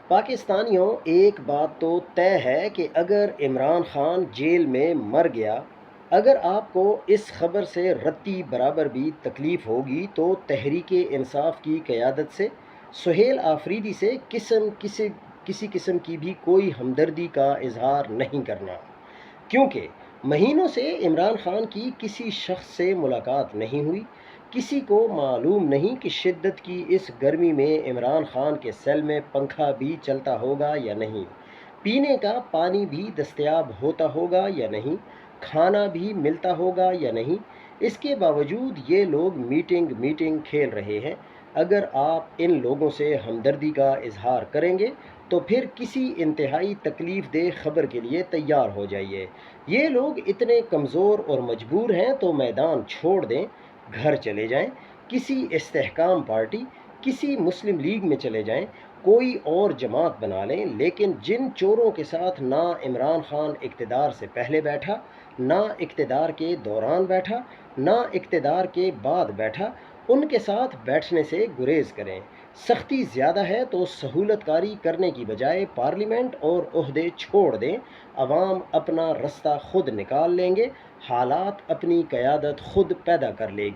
پاکستانیوں، ایک بات تو طے ہے کہ اگر عمران خان جیل میں مر گیا، اگر آپ کو اس خبر سے رتی برابر بھی تکلیف ہوگی تو تحریک انصاف کی قیادت سے سہیل آفریدی سے کسی قسم کی بھی کوئی ہمدردی کا اظہار نہیں کرنا، کیونکہ مہینوں سے عمران خان کی کسی شخص سے ملاقات نہیں ہوئی۔ کسی کو معلوم نہیں کہ شدت کی اس گرمی میں عمران خان کے سیل میں پنکھا بھی چلتا ہوگا یا نہیں، پینے کا پانی بھی دستیاب ہوتا ہوگا یا نہیں، کھانا بھی ملتا ہوگا یا نہیں۔ اس کے باوجود یہ لوگ میٹنگ کھیل رہے ہیں۔ اگر آپ ان لوگوں سے ہمدردی کا اظہار کریں گے تو پھر کسی انتہائی تکلیف دہ خبر کے لیے تیار ہو جائیے۔ یہ لوگ اتنے کمزور اور مجبور ہیں تو میدان چھوڑ دیں، گھر چلے جائیں، کسی استحکام پارٹی، کسی مسلم لیگ میں چلے جائیں، کوئی اور جماعت بنا لیں، لیکن جن چوروں کے ساتھ نہ عمران خان اقتدار سے پہلے بیٹھا، نہ اقتدار کے دوران بیٹھا، نہ اقتدار کے بعد بیٹھا، ان کے ساتھ بیٹھنے سے گریز کریں۔ سختی زیادہ ہے تو سہولت کاری کرنے کی بجائے پارلیمنٹ اور عہدے چھوڑ دیں، عوام اپنا رستہ خود نکال لیں گے، حالات اپنی قیادت خود پیدا کر لے گی۔